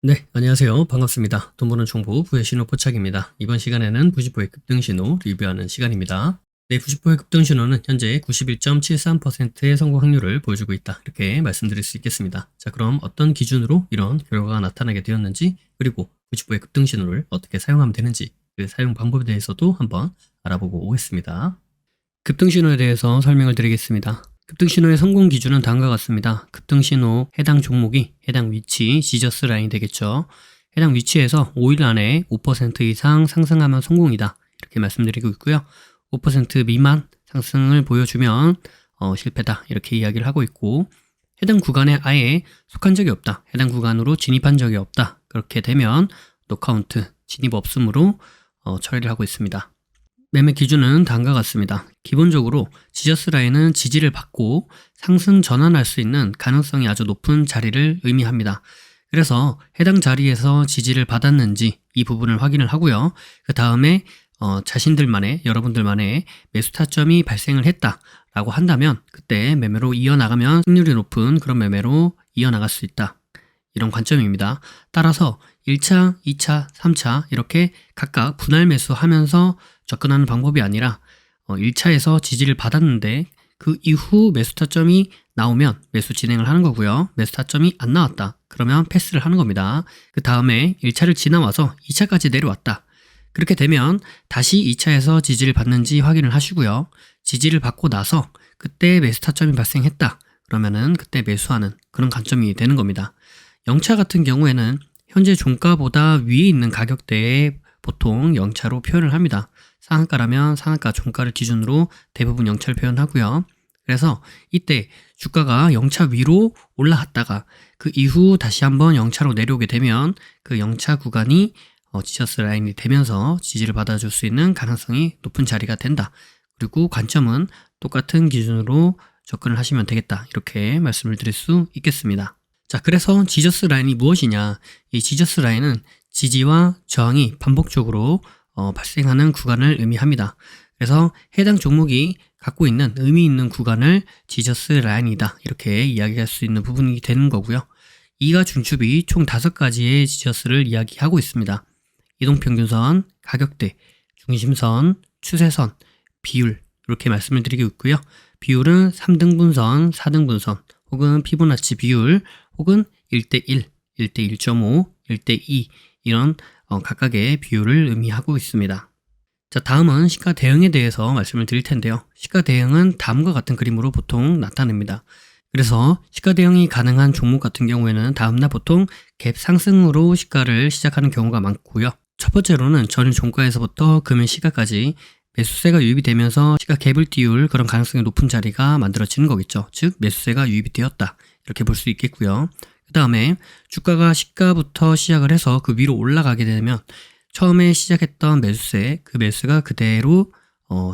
네, 안녕하세요. 반갑습니다. 돈 버는 정보 부의 신호 포착입니다. 이번 시간에는 90%의 급등 신호 리뷰하는 시간입니다. 네, 90%의 급등 신호는 현재 91.73%의 성공 확률을 보여주고 있다. 이렇게 말씀드릴 수 있겠습니다. 자, 그럼 어떤 기준으로 이런 결과가 나타나게 되었는지, 그리고 90%의 급등 신호를 어떻게 사용하면 되는지, 그 사용 방법에 대해서도 한번 알아보고 오겠습니다. 급등 신호에 대해서 설명을 드리겠습니다. 급등 신호의 성공 기준은 다음과 같습니다. 급등 신호 해당 종목이 해당 위치, 지저스 라인이 되겠죠. 해당 위치에서 5일 안에 5% 이상 상승하면 성공이다. 이렇게 말씀드리고 있고요. 5% 미만 상승을 보여주면 실패다. 이렇게 이야기를 하고 있고, 해당 구간에 아예 속한 적이 없다. 해당 구간으로 진입한 적이 없다. 그렇게 되면 노카운트, 진입 없음으로 처리를 하고 있습니다. 매매 기준은 다음과 같습니다. 기본적으로 지저스 라인은 지지를 받고 상승 전환할 수 있는 가능성이 아주 높은 자리를 의미합니다. 그래서 해당 자리에서 지지를 받았는지 이 부분을 확인을 하고요. 그 다음에 자신들만의, 여러분들만의 매수 타점이 발생을 했다라고 한다면 그때 매매로 이어나가면 승률이 높은 그런 매매로 이어나갈 수 있다. 이런 관점입니다. 따라서 1차, 2차, 3차 이렇게 각각 분할 매수하면서 접근하는 방법이 아니라 1차에서 지지를 받았는데 그 이후 매수 타점이 나오면 매수 진행을 하는 거고요. 매수 타점이 안 나왔다. 그러면 패스를 하는 겁니다. 그 다음에 1차를 지나와서 2차까지 내려왔다. 그렇게 되면 다시 2차에서 지지를 받는지 확인을 하시고요. 지지를 받고 나서 그때 매수 타점이 발생했다. 그러면은 그때 매수하는 그런 관점이 되는 겁니다. 0차 같은 경우에는 현재 종가보다 위에 있는 가격대에 보통 0차로 표현을 합니다. 상한가라면 상한가 종가를 기준으로 대부분 0차를 표현하고요. 그래서 이때 주가가 0차 위로 올라갔다가 그 이후 다시 한번 0차로 내려오게 되면 그 0차 구간이 지저스 라인이 되면서 지지를 받아줄 수 있는 가능성이 높은 자리가 된다. 그리고 관점은 똑같은 기준으로 접근을 하시면 되겠다. 이렇게 말씀을 드릴 수 있겠습니다. 자, 그래서 지저스 라인이 무엇이냐? 이 지저스 라인은 지지와 저항이 반복적으로 발생하는 구간을 의미합니다. 그래서 해당 종목이 갖고 있는 의미 있는 구간을 지저스 라인이다. 이렇게 이야기할 수 있는 부분이 되는 거고요. 이가 중축이 총 5가지의 지저스를 이야기하고 있습니다. 이동평균선, 가격대, 중심선, 추세선, 비율 이렇게 말씀을 드리고 있고요. 비율은 3등분선, 4등분선 혹은 피보나치 비율 혹은 1대1, 1대1.5, 1대2 이런 각각의 비율을 의미하고 있습니다. 자, 다음은 시가 대응에 대해서 말씀을 드릴 텐데요. 시가 대응은 다음과 같은 그림으로 보통 나타냅니다. 그래서 시가 대응이 가능한 종목 같은 경우에는 다음날 보통 갭 상승으로 시가를 시작하는 경우가 많고요. 첫 번째로는 전일 종가에서부터 금일 시가까지 매수세가 유입이 되면서 시가 갭을 띄울 그런 가능성이 높은 자리가 만들어지는 거겠죠. 즉 매수세가 유입이 되었다. 이렇게 볼 수 있겠고요. 그 다음에 주가가 시가부터 시작을 해서 그 위로 올라가게 되면 처음에 시작했던 매수세, 그 매수가 그대로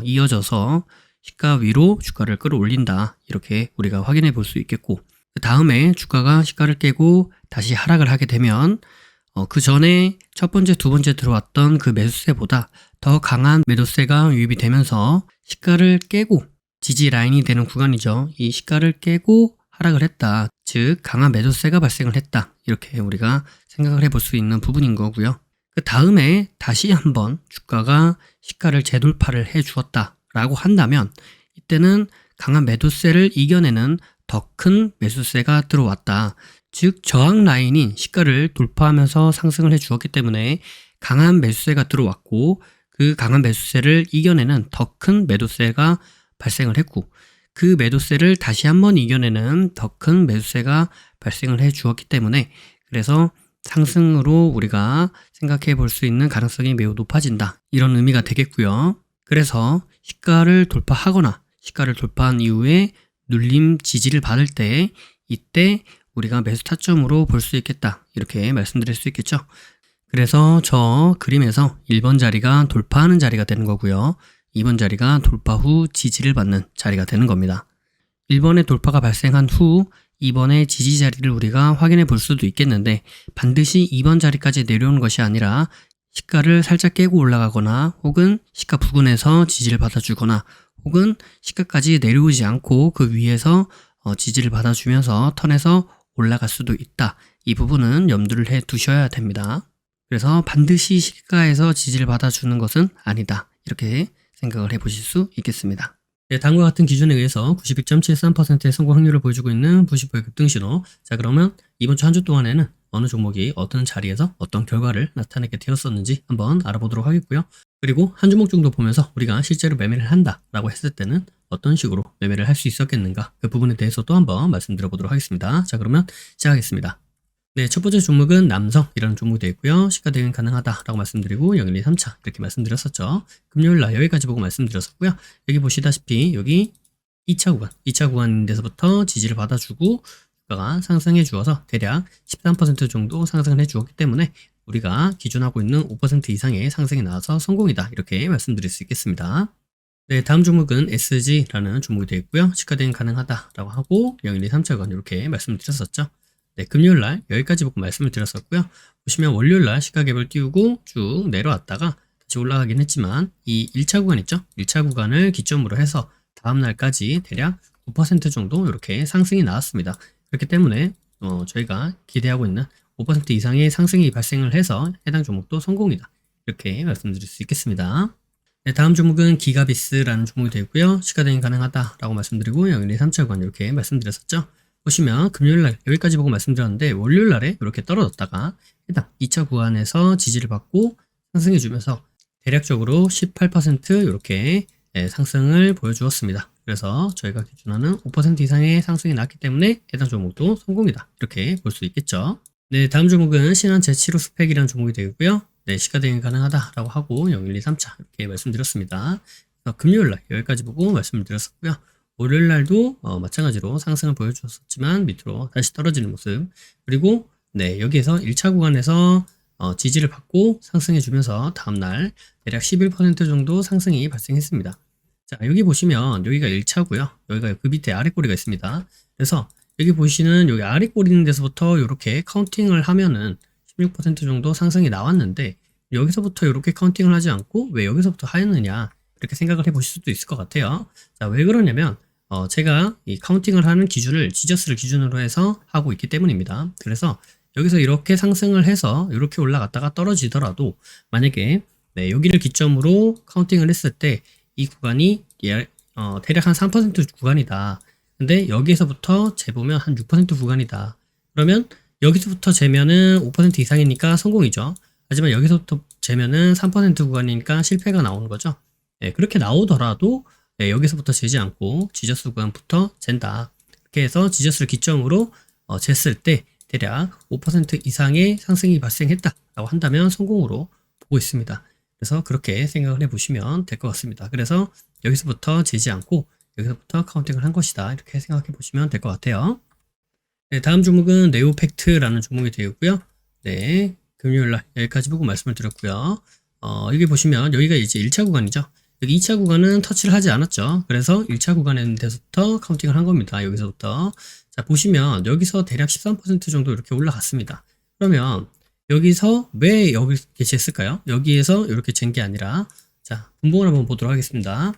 이어져서 시가 위로 주가를 끌어올린다. 이렇게 우리가 확인해 볼 수 있겠고, 그 다음에 주가가 시가를 깨고 다시 하락을 하게 되면 그 전에 첫 번째, 두 번째 들어왔던 그 매수세보다 더 강한 매도세가 유입이 되면서 시가를 깨고 지지 라인이 되는 구간이죠. 이 시가를 깨고 하락을 했다. 즉 강한 매도세가 발생을 했다. 이렇게 우리가 생각을 해볼 수 있는 부분인 거고요. 그 다음에 다시 한번 주가가 시가를 재돌파를 해 주었다 라고 한다면 이때는 강한 매도세를 이겨내는 더 큰 매수세가 들어왔다. 즉 저항 라인인 시가를 돌파하면서 상승을 해 주었기 때문에 강한 매수세가 들어왔고 그 강한 매수세를 이겨내는 더 큰 매도세가 발생을 했고 그 매도세를 다시 한번 이겨내는 더 큰 매수세가 발생을 해 주었기 때문에 그래서 상승으로 우리가 생각해 볼 수 있는 가능성이 매우 높아진다. 이런 의미가 되겠고요. 그래서 시가를 돌파하거나 시가를 돌파한 이후에 눌림 지지를 받을 때 이때 우리가 매수 타점으로 볼 수 있겠다. 이렇게 말씀드릴 수 있겠죠. 그래서 저 그림에서 1번 자리가 돌파하는 자리가 되는 거고요. 2번 자리가 돌파 후 지지를 받는 자리가 되는 겁니다. 1번의 돌파가 발생한 후 2번의 지지 자리를 우리가 확인해 볼 수도 있겠는데 반드시 2번 자리까지 내려오는 것이 아니라 시가를 살짝 깨고 올라가거나 혹은 시가 부근에서 지지를 받아주거나 혹은 시가까지 내려오지 않고 그 위에서 지지를 받아주면서 턴에서 올라갈 수도 있다. 이 부분은 염두를 해 두셔야 됩니다. 그래서 반드시 시가에서 지지를 받아주는 것은 아니다. 이렇게 생각을 해보실 수 있겠습니다. 네, 다음과 같은 기준에 의해서 92.73%의 성공 확률을 보여주고 있는 95의 급등신호. 자, 그러면 이번 주 한 주 동안에는 어느 종목이 어떤 자리에서 어떤 결과를 나타내게 되었었는지 한번 알아보도록 하겠고요. 그리고 한 주목 정도 보면서 우리가 실제로 매매를 한다라고 했을 때는 어떤 식으로 매매를 할 수 있었겠는가, 그 부분에 대해서도 한번 말씀드려 보도록 하겠습니다. 자, 그러면 시작하겠습니다. 네, 첫 번째 종목은 남성이라는 종목이 되어 있고요. 시가 대응 가능하다라고 말씀드리고 0, 1, 2, 3차 이렇게 말씀드렸었죠. 금요일날 여기까지 보고 말씀드렸었고요. 여기 보시다시피 여기 2차 구간 데서부터 지지를 받아주고 주가가 상승해 주어서 대략 13% 정도 상승을 해 주었기 때문에 우리가 기준하고 있는 5% 이상의 상승이 나와서 성공이다, 이렇게 말씀드릴 수 있겠습니다. 네, 다음 종목은 SG라는 종목이 되어 있고요. 시가 대응 가능하다라고 하고 0, 1, 2, 3차 구간 이렇게 말씀드렸었죠. 네, 금요일날 여기까지 보고 말씀을 드렸었고요. 보시면 월요일날 시가갭을 띄우고 쭉 내려왔다가 다시 올라가긴 했지만 이 1차 구간 있죠? 1차 구간을 기점으로 해서 다음날까지 대략 9% 정도 이렇게 상승이 나왔습니다. 그렇기 때문에 저희가 기대하고 있는 5% 이상의 상승이 발생을 해서 해당 종목도 성공이다, 이렇게 말씀드릴 수 있겠습니다. 네, 다음 종목은 기가비스라는 종목이 되고요. 시가 대응 가능하다라고 말씀드리고 0, 1, 2, 3차 구간 이렇게 말씀드렸었죠. 보시면 금요일날 여기까지 보고 말씀드렸는데 월요일날에 이렇게 떨어졌다가 해당 2차 구간에서 지지를 받고 상승해주면서 대략적으로 18% 이렇게 상승을 보여주었습니다. 그래서 저희가 기준하는 5% 이상의 상승이 났기 때문에 해당 종목도 성공이다, 이렇게 볼 수 있겠죠. 네, 다음 종목은 신한제치로 스펙이라는 종목이 되고요. 네, 시가 대응이 가능하다라고 하고 0, 1, 2, 3차 이렇게 말씀드렸습니다. 금요일날 여기까지 보고 말씀을 드렸었고요. 월요일날도 마찬가지로 상승을 보여주었지만 밑으로 다시 떨어지는 모습. 그리고 네, 여기에서 1차 구간에서 지지를 받고 상승해주면서 다음날 대략 11% 정도 상승이 발생했습니다. 자, 여기 보시면 여기가 1차고요. 여기가 그 밑에 아래 꼬리가 있습니다. 그래서 여기 보시는 여기 아래 꼬리 있는 데서부터 이렇게 카운팅을 하면은 16% 정도 상승이 나왔는데 여기서부터 이렇게 카운팅을 하지 않고 왜 여기서부터 하였느냐, 이렇게 생각을 해보실 수도 있을 것 같아요. 자, 왜 그러냐면 제가 이 카운팅을 하는 기준을 지저스를 기준으로 해서 하고 있기 때문입니다. 그래서 여기서 이렇게 상승을 해서 이렇게 올라갔다가 떨어지더라도 만약에 네, 여기를 기점으로 카운팅을 했을 때 이 구간이 대략 한 3% 구간이다. 근데 여기에서부터 재보면 한 6% 구간이다. 그러면 여기서부터 재면은 5% 이상이니까 성공이죠. 하지만 여기서부터 재면은 3% 구간이니까 실패가 나오는 거죠. 네, 그렇게 나오더라도 네, 여기서부터 재지 않고 지저스 구간부터 잰다. 이렇게 해서 지저스를 기점으로 쟀을 때 대략 5% 이상의 상승이 발생했다라고 한다면 성공으로 보고 있습니다. 그래서 그렇게 생각을 해보시면 될 것 같습니다. 그래서 여기서부터 재지 않고 여기서부터 카운팅을 한 것이다, 이렇게 생각해 보시면 될 것 같아요. 네, 다음 종목은 네오팩트라는 종목이 되고요. 네, 금요일날 여기까지 보고 말씀을 드렸고요. 여기 보시면 여기가 이제 1차 구간이죠. 여기 2차 구간은 터치를 하지 않았죠. 그래서 1차 구간에 있는 데서부터 카운팅을 한 겁니다. 여기서부터. 자, 보시면 여기서 대략 13% 정도 이렇게 올라갔습니다. 그러면 여기서 왜 여기 쟀을까요? 여기에서 이렇게 잰 게 아니라, 자, 분봉을 한번 보도록 하겠습니다.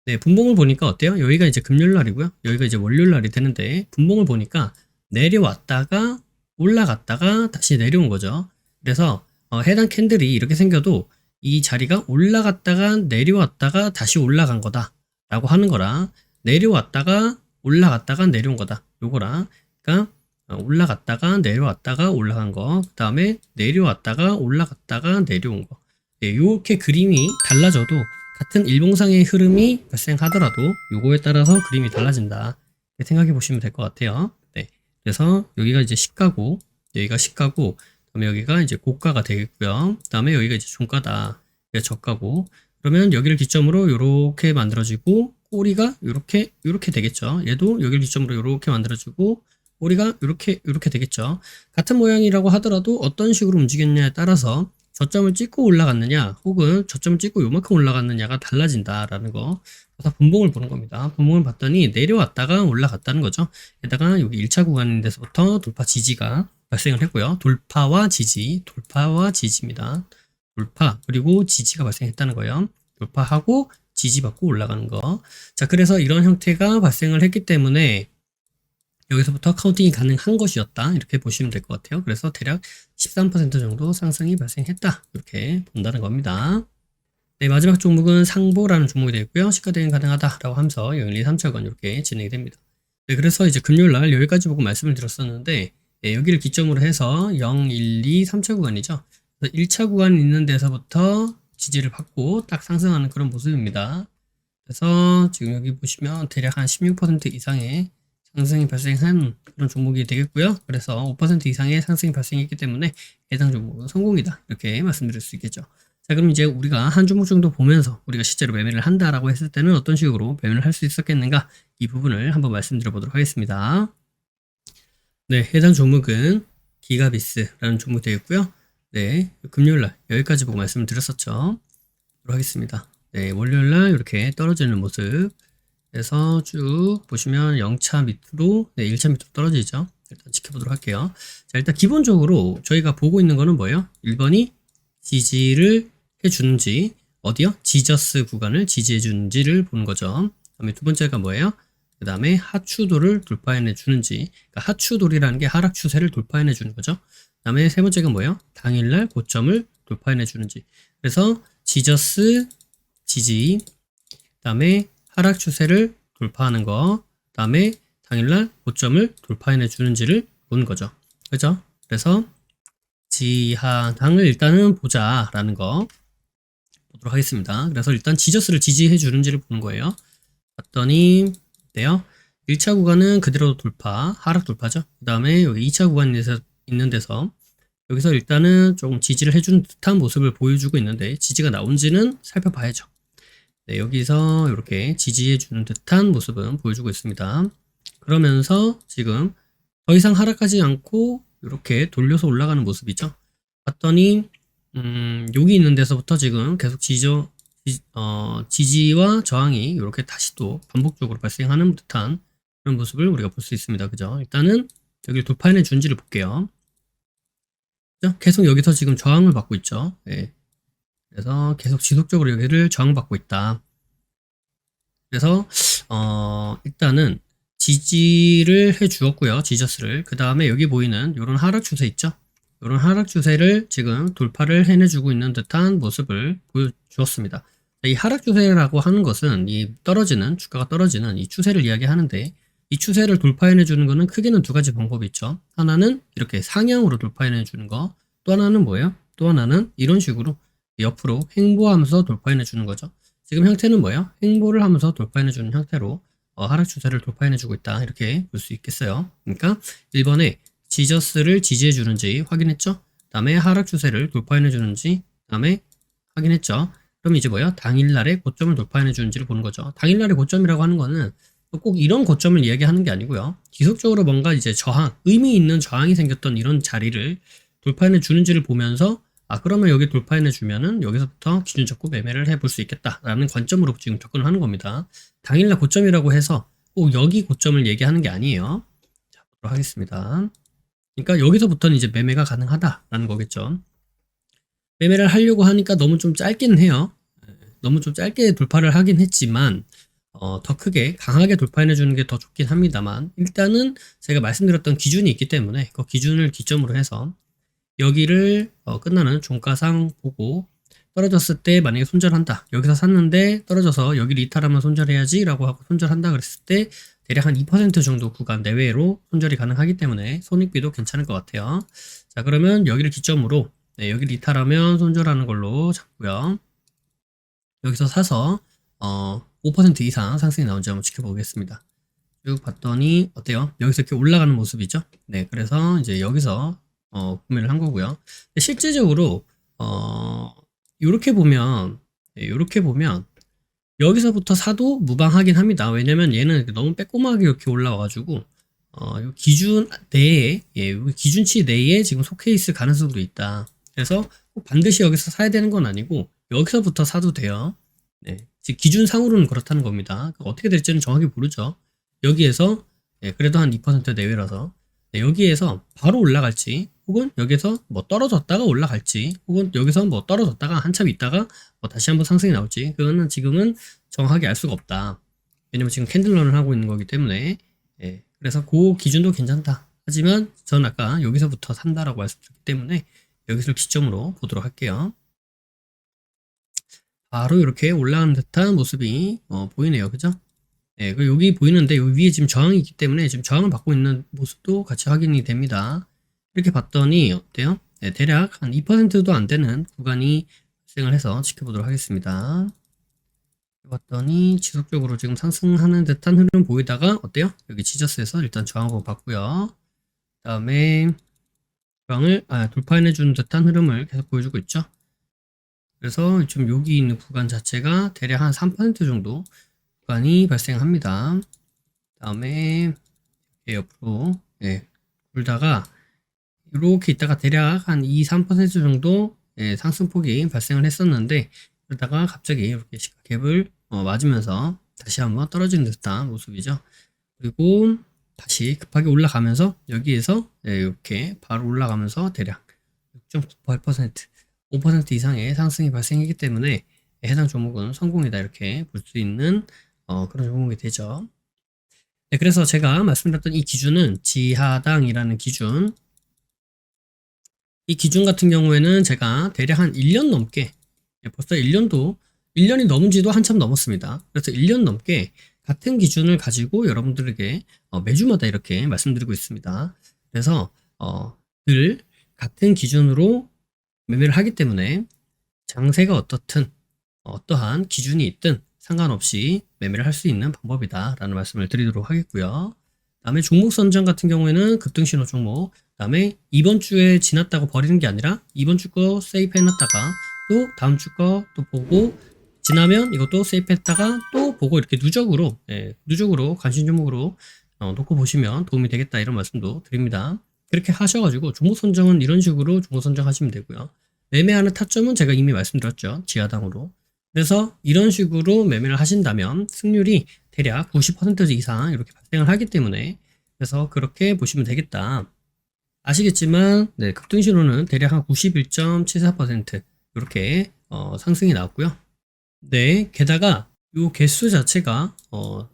네, 분봉을 보니까 어때요? 여기가 이제 금요일 날이고요. 여기가 이제 월요일 날이 되는데 분봉을 보니까 내려왔다가 올라갔다가 다시 내려온 거죠. 그래서 해당 캔들이 이렇게 생겨도 이 자리가 올라갔다가 내려왔다가 다시 올라간 거다 라고 하는 거랑 내려왔다가 올라갔다가 내려온 거다, 요거랑, 그러니까 올라갔다가 내려왔다가 올라간 거, 그 다음에 내려왔다가 올라갔다가 내려온 거, 네, 이렇게 그림이 달라져도 같은 일봉상의 흐름이 발생하더라도 요거에 따라서 그림이 달라진다, 이렇게 생각해 보시면 될 것 같아요. 네, 그래서 여기가 이제 시가고 여기가 시가고 그다음에 여기가 이제 고가가 되겠고요. 그 다음에 여기가 이제 종가다, 여기가 저가고, 그러면 여기를 기점으로 이렇게 만들어지고 꼬리가 이렇게 되겠죠. 얘도 여기를 기점으로 이렇게 만들어지고 꼬리가 이렇게 되겠죠. 같은 모양이라고 하더라도 어떤 식으로 움직였냐에 따라서 저점을 찍고 올라갔느냐 혹은 저점을 찍고 요만큼 올라갔느냐가 달라진다라는 거. 그래서 분봉을 보는 겁니다. 분봉을 봤더니 내려왔다가 올라갔다는 거죠. 게다가 여기 1차 구간인 데서부터 돌파 지지가 발생을 했고요. 돌파와 지지입니다. 돌파 그리고 지지가 발생했다는 거예요. 돌파하고 지지받고 올라가는 거. 자, 그래서 이런 형태가 발생을 했기 때문에 여기서부터 카운팅이 가능한 것이었다. 이렇게 보시면 될 것 같아요. 그래서 대략 13% 정도 상승이 발생했다. 이렇게 본다는 겁니다. 네, 마지막 종목은 상보라는 종목이 되고요. 시가 대응 가능하다라고 하면서 012 3차권 이렇게 진행이 됩니다. 네, 그래서 이제 금요일 날 여기까지 보고 말씀을 드렸었는데, 네, 여기를 기점으로 해서 0, 1, 2, 3차 구간이죠. 1차 구간 있는 데서부터 지지를 받고 딱 상승하는 그런 모습입니다. 그래서 지금 여기 보시면 대략 한 16% 이상의 상승이 발생한 그런 종목이 되겠고요. 그래서 5% 이상의 상승이 발생했기 때문에 해당 종목은 성공이다. 이렇게 말씀드릴 수 있겠죠. 자, 그럼 이제 우리가 한 종목 정도 보면서 우리가 실제로 매매를 한다라고 했을 때는 어떤 식으로 매매를 할 수 있었겠는가? 이 부분을 한번 말씀드려 보도록 하겠습니다. 네, 해당 종목은 기가비스라는 종목이 되겠고요. 네, 금요일날 여기까지 보고 말씀을 드렸었죠. 하겠습니다. 네, 월요일날 이렇게 떨어지는 모습. 그래서 쭉 보시면 0차 밑으로, 네, 1차 밑으로 떨어지죠. 일단 지켜보도록 할게요. 자, 일단 기본적으로 저희가 보고 있는 거는 뭐예요? 1번이 지지를 해주는지, 어디요? 지저스 구간을 지지해주는지를 보는 거죠. 그 다음에 두 번째가 뭐예요? 그 다음에 하추도를 돌파해내 주는지, 그러니까 하추돌이라는 게 하락 추세를 돌파해내 주는 거죠. 그 다음에 세 번째가 뭐예요? 당일날 고점을 돌파해내 주는지. 그래서 지저스 지지, 그 다음에 하락 추세를 돌파하는 거, 그 다음에 당일날 고점을 돌파해내 주는지를 보는 거죠. 그죠? 그래서 지하당을 일단은 보자라는 거 보도록 하겠습니다. 그래서 일단 지저스를 지지해 주는지를 보는 거예요. 봤더니 어때요? 1차 구간은 그대로 돌파, 하락 돌파죠. 그 다음에 여기 2차 구간에서 있는 데서 여기서 일단은 조금 지지를 해주는 듯한 모습을 보여주고 있는데 지지가 나온지는 살펴봐야죠. 네, 여기서 이렇게 지지해주는 듯한 모습은 보여주고 있습니다. 그러면서 지금 더 이상 하락하지 않고 이렇게 돌려서 올라가는 모습이죠. 봤더니 여기 있는 데서부터 지금 계속 지지와 저항이 이렇게 다시 또 반복적으로 발생하는 듯한 그런 모습을 우리가 볼 수 있습니다. 그죠? 일단은 여기를 돌파해내 준지를 볼게요. 그죠? 계속 여기서 지금 저항을 받고 있죠. 네. 그래서 계속 지속적으로 여기를 저항받고 있다. 그래서 일단은 지지를 해 주었고요. 지저스를. 그 다음에 여기 보이는 이런 하락 추세 있죠. 이런 하락 추세를 지금 돌파를 해내주고 있는 듯한 모습을 보여주었습니다. 이 하락 추세라고 하는 것은 이 떨어지는 주가가 떨어지는 이 추세를 이야기하는데 이 추세를 돌파해내주는 것은 크게는 두 가지 방법이 있죠. 하나는 이렇게 상향으로 돌파해내주는 거. 또 하나는 뭐예요? 또 하나는 이런 식으로 옆으로 횡보하면서 돌파해내주는 거죠. 지금 형태는 뭐예요? 횡보를 하면서 돌파해내주는 형태로 하락 추세를 돌파해내주고 있다. 이렇게 볼 수 있겠어요. 그러니까 1번에 지저스를 지지해주는지 확인했죠? 그 다음에 하락 추세를 돌파해내주는지 그 다음에 확인했죠? 그럼 이제 뭐예요? 당일날의 고점을 돌파해내주는지를 보는 거죠. 당일날의 고점이라고 하는 거는 꼭 이런 고점을 이야기하는 게 아니고요. 지속적으로 뭔가 이제 저항, 의미 있는 저항이 생겼던 이런 자리를 돌파해내주는지를 보면서 그러면 여기 돌파해내주면은 여기서부터 기준 잡고 매매를 해볼 수 있겠다라는 관점으로 지금 접근을 하는 겁니다. 당일날 고점이라고 해서 꼭 여기 고점을 얘기하는 게 아니에요. 자, 보도록 하겠습니다. 그러니까 여기서부터는 이제 매매가 가능하다라는 거겠죠. 매매를 하려고 하니까 너무 좀 짧긴 해요. 너무 좀 짧게 돌파를 하긴 했지만 더 크게 강하게 돌파해주는 게 더 좋긴 합니다만 일단은 제가 말씀드렸던 기준이 있기 때문에 그 기준을 기점으로 해서 여기를 끝나는 종가상 보고 떨어졌을 때 만약에 손절한다. 여기서 샀는데 떨어져서 여기를 이탈하면 손절해야지 라고 하고 손절한다 그랬을 때 대략 한 2% 정도 구간 내외로 손절이 가능하기 때문에 손익비도 괜찮을 것 같아요. 자, 그러면 여기를 기점으로 여기를 이탈하면 손절하는 걸로 잡고요. 여기서 사서 5% 이상 상승이 나온지 한번 지켜보겠습니다. 쭉 봤더니 어때요? 여기서 이렇게 올라가는 모습이죠. 네, 그래서 이제 여기서 구매를 한 거고요. 실제적으로 이렇게 보면 여기서부터 사도 무방하긴 합니다. 왜냐면 얘는 너무 빼꼼하게 이렇게 올라와가지고 기준 내에 기준치 내에 지금 속해 있을 가능성도 있다. 그래서 꼭 반드시 여기서 사야 되는 건 아니고 여기서부터 사도 돼요. 네, 기준상으로는 그렇다는 겁니다. 어떻게 될지는 정확히 모르죠. 여기에서 그래도 한 2% 내외라서 여기에서 바로 올라갈지 혹은 여기서 뭐 떨어졌다가 올라갈지 혹은 여기서 뭐 떨어졌다가 한참 있다가 뭐 다시 한번 상승이 나올지 그거는 지금은 정확하게 알 수가 없다. 왜냐면 지금 캔들런을 하고 있는 거기 때문에 그래서 그 기준도 괜찮다. 하지만 전 아까 여기서부터 산다라고 말씀드렸기 때문에 여기서 기점으로 보도록 할게요. 바로 이렇게 올라가는 듯한 모습이 보이네요. 그죠? 네, 그리고 여기 보이는데 여기 위에 지금 저항이 있기 때문에 지금 저항을 받고 있는 모습도 같이 확인이 됩니다. 이렇게 봤더니 어때요? 네, 대략 한 2%도 안 되는 구간이 발생을 해서 지켜보도록 하겠습니다. 봤더니 지속적으로 지금 상승하는 듯한 흐름 보이다가 어때요? 여기 지저스에서 일단 저항을 받고요. 그 다음에 저항을 돌파해내주는 듯한 흐름을 계속 보여주고 있죠. 그래서 지금 여기 있는 구간 자체가 대략 한 3% 정도 구간이 발생합니다. 그 다음에 옆으로 돌다가 이렇게 있다가 대략 한 2-3% 정도 상승폭이 발생을 했었는데 그러다가 갑자기 이렇게 시가갭을 맞으면서 다시 한번 떨어지는 듯한 모습이죠. 그리고 다시 급하게 올라가면서 여기에서 이렇게 바로 올라가면서 대략 6.98% 5% 이상의 상승이 발생했기 때문에 해당 종목은 성공이다 이렇게 볼 수 있는 그런 종목이 되죠. 네, 그래서 제가 말씀드렸던 이 기준은 지하당이라는 기준, 이 기준 같은 경우에는 제가 대략 한 1년 넘게 벌써 1년이 넘은 지도 한참 넘었습니다. 그래서 1년 넘게 같은 기준을 가지고 여러분들에게 매주마다 이렇게 말씀드리고 있습니다. 그래서 늘 같은 기준으로 매매를 하기 때문에 장세가 어떻든 어떠한 기준이 있든 상관없이 매매를 할 수 있는 방법이다 라는 말씀을 드리도록 하겠고요. 다음에 종목 선정 같은 경우에는 급등신호 종목, 다음에 이번 주에 지났다고 버리는 게 아니라 이번 주 거 세이프 해놨다가 또 다음 주 거 또 보고 지나면 이것도 세이프 했다가 또 보고 이렇게 누적으로 관심 종목으로 놓고 보시면 도움이 되겠다 이런 말씀도 드립니다. 그렇게 하셔가지고 종목 선정은 이런 식으로 종목 선정하시면 되고요. 매매하는 타점은 제가 이미 말씀드렸죠. 지하당으로. 그래서 이런 식으로 매매를 하신다면 승률이 대략 90% 이상 이렇게 발생을 하기 때문에 그래서 그렇게 보시면 되겠다. 아시겠지만 급등신호는 대략 한 91.74% 이렇게 상승이 나왔고요. 네, 게다가 이 개수 자체가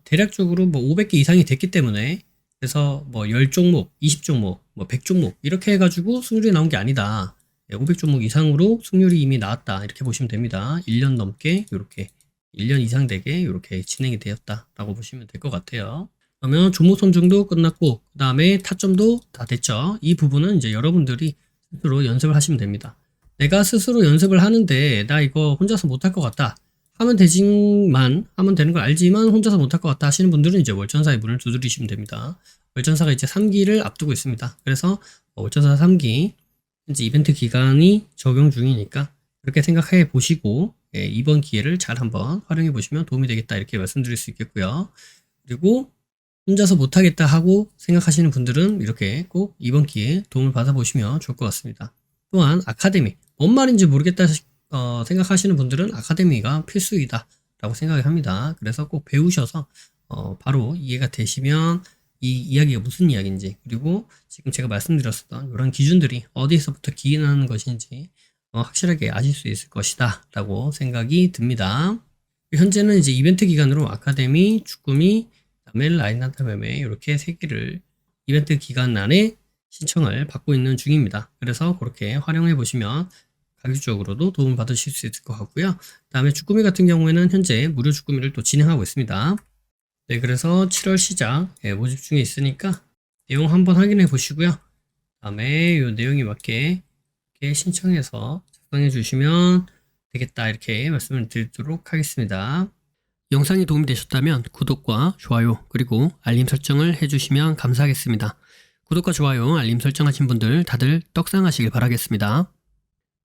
대략적으로 뭐 500개 이상이 됐기 때문에 그래서 뭐 10종목, 20종목, 뭐 100종목 이렇게 해가지고 승률이 나온 게 아니다. 500종목 이상으로 승률이 이미 나왔다. 이렇게 보시면 됩니다. 1년 넘게 이렇게 1년 이상 되게 이렇게 진행이 되었다라고 보시면 될 것 같아요. 그러면 종목 선정도 끝났고 그 다음에 타점도 다 됐죠. 이 부분은 이제 여러분들이 스스로 연습을 하시면 됩니다. 내가 스스로 연습을 하는데 나 이거 혼자서 못할 것 같다. 하면 되는 걸 알지만 혼자서 못할 것 같다 하시는 분들은 이제 월전사의 문을 두드리시면 됩니다. 월전사가 이제 3기를 앞두고 있습니다. 그래서 월전사 3기 현재 이벤트 기간이 적용 중이니까 그렇게 생각해 보시고 이번 기회를 잘 한번 활용해 보시면 도움이 되겠다 이렇게 말씀드릴 수 있겠고요. 그리고 혼자서 못하겠다 하고 생각하시는 분들은 이렇게 꼭 이번 기회에 도움을 받아보시면 좋을 것 같습니다. 또한 아카데미, 뭔 말인지 모르겠다 생각하시는 분들은 아카데미가 필수이다 라고 생각을 합니다. 그래서 꼭 배우셔서 바로 이해가 되시면 이 이야기가 무슨 이야기인지 그리고 지금 제가 말씀드렸었던 이런 기준들이 어디에서부터 기인하는 것인지 확실하게 아실 수 있을 것이다 라고 생각이 듭니다. 현재는 이제 이벤트 기간으로 아카데미, 주꾸미, 그다음에 라인 단타 매매 이렇게 3개를 이벤트 기간 안에 신청을 받고 있는 중입니다. 그래서 그렇게 활용해 보시면 가격적으로도 도움을 받으실 수 있을 것 같고요. 다음에 주꾸미 같은 경우에는 현재 무료 주꾸미를 또 진행하고 있습니다. 네, 그래서 7월 시작 모집 중에 있으니까 내용 한번 확인해 보시고요. 다음에 이 내용에 맞게 이렇게 신청해서 작성해 주시면 되겠다 이렇게 말씀을 드리도록 하겠습니다. 영상이 도움이 되셨다면 구독과 좋아요 그리고 알림 설정을 해주시면 감사하겠습니다. 구독과 좋아요 알림 설정하신 분들 다들 떡상하시길 바라겠습니다.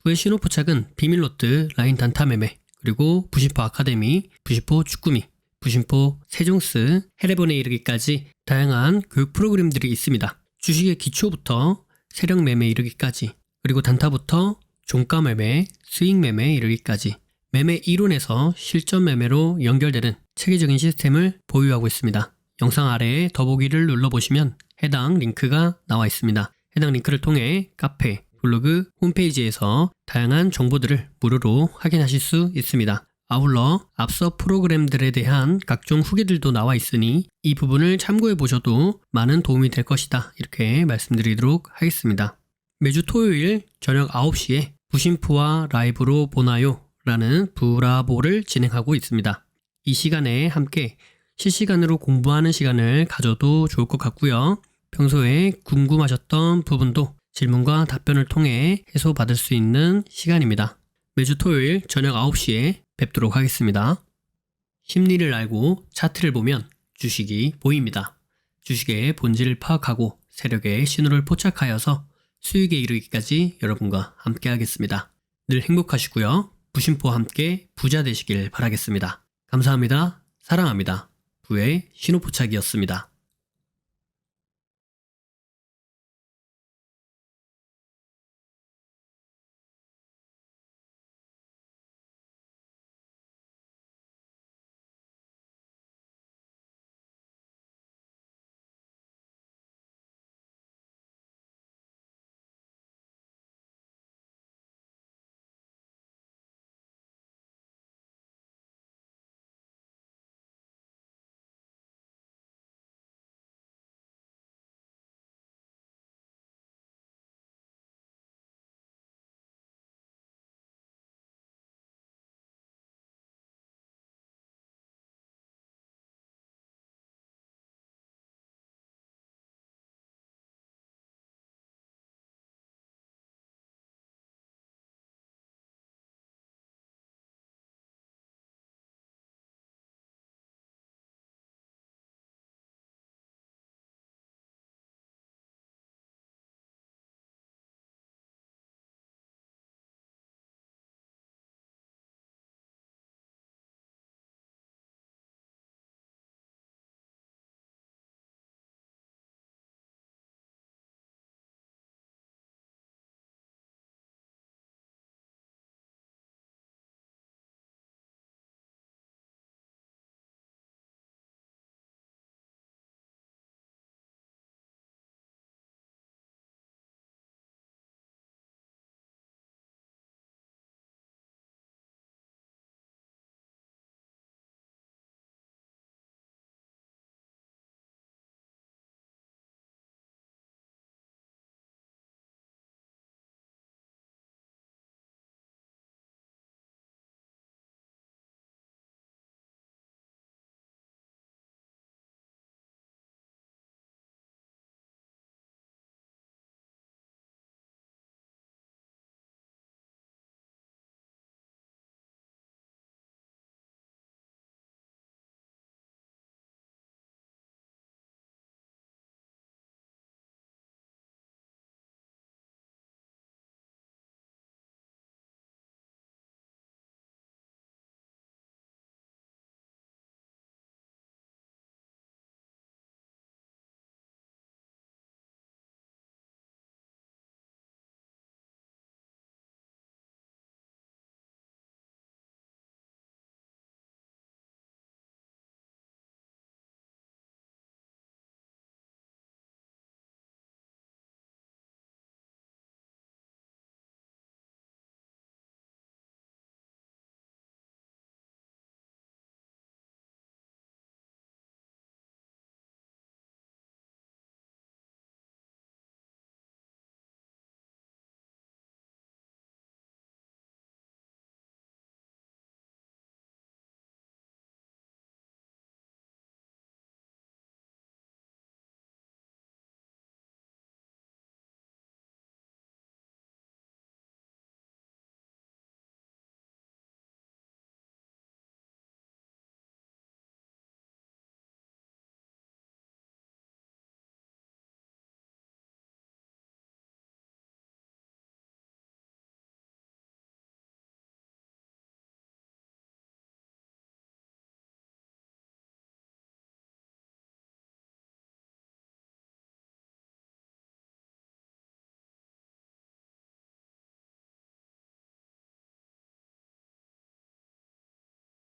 부의 신호 포착은 비밀로트 라인 단타 매매 그리고 부심포 아카데미, 부심포 주꾸미, 부심포 세종스, 해례본에 이르기까지 다양한 교육 프로그램들이 있습니다. 주식의 기초부터 세력 매매 이르기까지 그리고 단타부터 종가 매매, 수익 매매 이르기까지 매매 이론에서 실전 매매로 연결되는 체계적인 시스템을 보유하고 있습니다. 영상 아래에 더보기를 눌러보시면 해당 링크가 나와 있습니다. 해당 링크를 통해 카페, 블로그, 홈페이지에서 다양한 정보들을 무료로 확인하실 수 있습니다. 아울러 앞서 프로그램들에 대한 각종 후기들도 나와 있으니 이 부분을 참고해 보셔도 많은 도움이 될 것이다. 이렇게 말씀드리도록 하겠습니다. 매주 토요일 저녁 9시에 부심포와 라이브로 보나요? 라는 브라보를 진행하고 있습니다. 이 시간에 함께 실시간으로 공부하는 시간을 가져도 좋을 것 같고요. 평소에 궁금하셨던 부분도 질문과 답변을 통해 해소받을 수 있는 시간입니다. 매주 토요일 저녁 9시에 뵙도록 하겠습니다. 심리를 알고 차트를 보면 주식이 보입니다. 주식의 본질을 파악하고 세력의 신호를 포착하여서 수익에 이르기까지 여러분과 함께 하겠습니다. 늘 행복하시고요. 부심포와 함께 부자 되시길 바라겠습니다. 감사합니다. 사랑합니다. 부의 신호포착이었습니다.